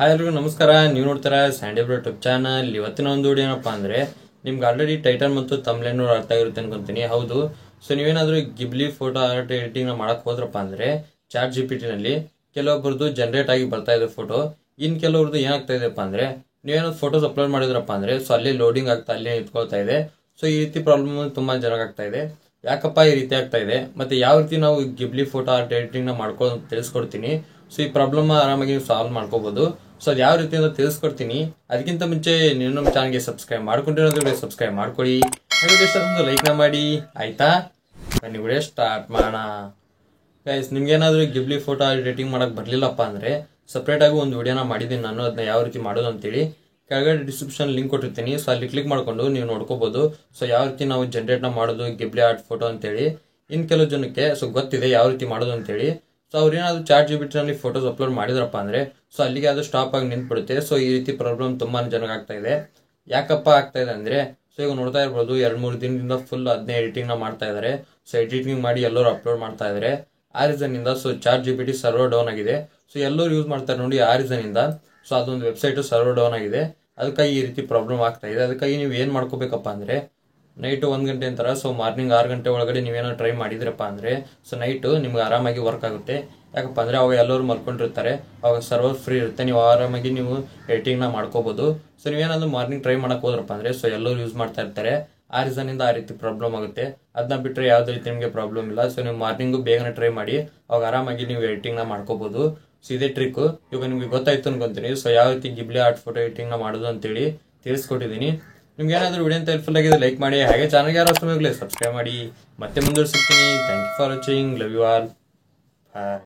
Hi ಎಲ್ರಿಗೂ ನಮಸ್ಕಾರ. ನೀವು ನೋಡ್ತಾರ ಸ್ಯಾಂಡಿ ಬ್ರೋ ಯೂಟ್ಯೂಬ್ ಚಾನಲ್. ಇವತ್ತಿನ ಒಂದು ವಿಡಿಯೋ ಏನಪ್ಪ ಅಂದ್ರೆ ನಿಮ್ಗೆ ಆಲ್ರೆಡಿ ಟೈಟಲ್ ಮತ್ತು ತಮ್ಲೇನ್ ಅರ್ಥ ಆಗಿರುತ್ತೆ ಅನ್ಕೊಂತೀನಿ. ಹೌದು, ಸೊ ನೀವೇನಾದ್ರೂ ಗಿಬ್ಲಿ ಫೋಟೋ ಆರ್ಟ್ ಎಡಿಟಿಂಗ್ ಮಾಡಕ್ ಹೋದ್ರಪ್ಪ ಅಂದ್ರೆ ಚಾಟ್ GPT ನಲ್ಲಿ ಕೆಲವೊಬ್ಬರದು ಜನರೇಟ್ ಆಗಿ ಬರ್ತಾ ಇದೆ ಫೋಟೋ. ಇನ್ ಕೆಲವ್ರದ್ದು ಏನಾಗ್ತಾ ಇದೆಪ್ಪ ಅಂದ್ರೆ ನೀವೇನಾದ್ರು ಫೋಟೋಸ್ ಅಪ್ಲೋಡ್ ಮಾಡಿದ್ರಪ್ಪ ಅಂದ್ರೆ ಸೊ ಅಲ್ಲೇ ಲೋಡಿಂಗ್ ಆಗ್ತಾ ಅಲ್ಲೇ ನಿಂತ್ಕೊಳ್ತಾ ಇದೆ. ಸೊ ಈ ರೀತಿ ಪ್ರಾಬ್ಲಮ್ ತುಂಬಾ ಜನಕ್ಕಾಗ್ತಾ ಇದೆ. ಯಾಕಪ್ಪ ಈ ರೀತಿ ಆಗ್ತಾ ಇದೆ ಮತ್ತೆ ಯಾವ ರೀತಿ ನಾವು ಗಿಬ್ಲಿ ಫೋಟೋ ಆರ್ಟ್ ಎಡಿಟಿಂಗ್ ನ ಮಾಡ್ಕೊಂಡು ತಿಳಿಸ್ಕೊಡ್ತೀನಿ. ಸೊ ಈ ಪ್ರಾಬ್ಲಮ್ ಆರಾಮಾಗಿ ಸಾಲ್ವ್ ಮಾಡ್ಕೋಬಹುದು. ಸೊ ಅದು ಯಾವ ರೀತಿ ಅಂತ ತಿಳಿಸ್ಕೊಡ್ತೀನಿ. ಅದಕ್ಕಿಂತ ಮುಂಚೆ ನೀವು ನಮ್ಮ ಚಾನಲ್ಗೆ ಸಬ್ಸ್ಕ್ರೈಬ್ ಮಾಡ್ಕೊಂಡಿರೋದ್ರೆ ಸಬ್ಸ್ಕ್ರೈಬ್ ಮಾಡ್ಕೊಳ್ಳಿ, ಒಂದು ಲೈಕ್ ನ ಮಾಡಿ, ಆಯ್ತಾ? ಬನ್ನಿ ವಿಡಿಯೋ ಸ್ಟಾರ್ಟ್ ಮಾಡೋಣ. ಗೈಸ್, ನಿಮ್ಗೇನಾದ್ರೂ ಗಿಬ್ಲಿ ಫೋಟೋ ಎಡಿಟಿಂಗ್ ಮಾಡಕ್ ಬರ್ಲಿಲ್ಲಪ್ಪ ಅಂದ್ರೆ ಸಪ್ರೇಟ್ ಆಗಿ ಒಂದು ವಿಡಿಯೋನ ಮಾಡಿದ್ದೀನಿ ನಾನು, ಅದನ್ನ ಯಾವ ರೀತಿ ಮಾಡೋದು ಅಂತೇಳಿ. ಕೆಳಗಡೆ ಡಿಸ್ಕ್ರಿಪ್ಷನ್ ಲಿಂಕ್ ಕೊಟ್ಟಿರ್ತೀನಿ. ಸೊ ಅಲ್ಲಿ ಕ್ಲಿಕ್ ಮಾಡ್ಕೊಂಡು ನೀವು ನೋಡ್ಕೋಬಹುದು. ಸೊ ಯಾವ ರೀತಿ ನಾವು ಜನರೇಟ್ ನ ಮಾಡೋದು ಗಿಬ್ಲಿ ಆರ್ಟ್ ಫೋಟೋ ಅಂತೇಳಿ. ಇನ್ ಕೆಲವು ಜನಕ್ಕೆ ಸೊ ಗೊತ್ತಿದೆ ಯಾವ ರೀತಿ ಮಾಡೋದು ಅಂತೇಳಿ. ಸೊ ಅವ್ರು ಏನಾದ್ರು ಚಾಟ್ GPT ನಲ್ಲಿ ಫೋಟೋಸ್ ಅಪ್ಲೋಡ್ ಮಾಡಿದ್ರಪ್ಪ ಅಂದ್ರೆ ಸೊ ಅಲ್ಲಿಗೆ ಅದು ಸ್ಟಾಪ್ ಆಗಿ ನಿಂತ್ಬಿಡುತ್ತೆ. ಸೊ ಈ ರೀತಿ ಪ್ರಾಬ್ಲಮ್ ತುಂಬಾ ಜನಕ್ಕೆ ಆಗ್ತಾ ಇದೆ. ಯಾಕಪ್ಪ ಆಗ್ತಾ ಇದೆ ಅಂದ್ರೆ ಸೊ ಈಗ ನೋಡ್ತಾ ಇರ್ಬೋದು 2-3 ದಿನದಿಂದ ಫುಲ್ ಅದನ್ನೇ ಎಡಿಟಿಂಗ್ ನ ಮಾಡ್ತಾ ಇದಾರೆ. ಸೊ ಎಡಿಟಿಂಗ್ ಮಾಡಿ ಎಲ್ಲರೂ ಅಪ್ಲೋಡ್ ಮಾಡ್ತಾ ಇದಾರೆ. ಆ ರೀಸನ್ ಇಂದ so chat GPT server down ಆಗಿದೆ. ಸೊ ಎಲ್ಲರೂ ಯೂಸ್ ಮಾಡ್ತಾರೆ ನೋಡಿ. ಆ ರೀಸನ್ ಇಂದ ಸೊ ಅದೊಂದು ವೆಬ್ಸೈಟ್ ಸರ್ವರ್ ಡೌನ್ ಆಗಿದೆ. ಅದಕ್ಕಾಗಿ ಈ ರೀತಿ ಪ್ರಾಬ್ಲಮ್ ಆಗ್ತಾ ಇದೆ. ಅದಕ್ಕಾಗಿ ನೀವು ಏನ್ ಮಾಡ್ಕೋಬೇಕಪ್ಪ ಅಂದ್ರೆ ನೈಟ್ 1 ಗಂಟೆ ಅಂತಾರ ಸೊ ಮಾರ್ನಿಂಗ್ 6 ಗಂಟೆ ಒಳಗಡೆ ನೀವೇನೋ ಟ್ರೈ ಮಾಡಿದ್ರಪ್ಪ ಅಂದ್ರೆ ಸೊ ನೈಟ್ ನಿಮ್ಗೆ ಆರಾಮಾಗಿ ವರ್ಕ್ ಆಗುತ್ತೆ. ಯಾಕಪ್ಪ ಅಂದ್ರೆ ಅವಾಗ ಎಲ್ಲರೂ ಮಲ್ಕೊಂಡಿರ್ತಾರೆ, ಅವಾಗ ಸರ್ವರ್ ಫ್ರೀ ಇರುತ್ತೆ, ನೀವು ಆರಾಮಾಗಿ ನೀವು ಎಡಿಟಿಂಗ್ ನ ಮಾಡ್ಕೋಬಹುದು. ಸೊ ನೀವೇನಾದ್ರು ಮಾರ್ನಿಂಗ್ ಟ್ರೈ ಮಾಡಕ್ ಹೋದ್ರಪ್ಪ ಅಂದ್ರೆ ಸೊ ಎಲ್ಲರೂ ಯೂಸ್ ಮಾಡ್ತಾ ಇರ್ತಾರೆ. ಆ ರೀಸನ್ ಇಂದ ಆ ರೀತಿ ಪ್ರಾಬ್ಲಮ್ ಆಗುತ್ತೆ. ಅದನ್ನ ಬಿಟ್ರೆ ಯಾವ್ದೇ ರೀತಿ ನಿಮಗೆ ಪ್ರಾಬ್ಲಮ್ ಇಲ್ಲ. ಸೊ ನೀವು ಮಾರ್ನಿಂಗ್ ಬೇಗನೆ ಟ್ರೈ ಮಾಡಿ, ಅವಾಗ ಆರಾಮಾಗಿ ನೀವು ಎಡಿಟಿಂಗ್ ನ ಮಾಡ್ಕೋಬಹುದು. ಸೊ ಇದೇ ಟ್ರಿಕ್ ಇವಾಗ ನಿಮ್ಗೆ ಗೊತ್ತಾಯ್ತು ಅನ್ಕೊಂತೀನಿ. ಸೊ ಯಾವ ರೀತಿ ಗಿಬ್ಲಿ ಆರ್ಟ್ ಫೋಟೋ ಎಡಿಟಿಂಗ್ ನ ಮಾಡೋದು ಅಂತೇಳಿ ತಿಳಿಸ್ಕೊಟ್ಟಿದ್ದೀನಿ. ನಿಮ್ಗೆ ಏನಾದ್ರು ವಿಡಿಯೋ ಅಂತ ಹೆಲ್ಪ್ಫುಲ್ ಆಗಿದೆ ಲೈಕ್ ಮಾಡಿ, ಹಾಗೆ ಚಾನಲ್ಗೆ ಯಾರು ಸಬ್ಸ್ಕ್ರೈಬ್ ಮಾಡಿ. ಮತ್ತೆ ಮುಂದುವರಿಸ್ತೀನಿ. Thank you for watching. Love you all. Bye.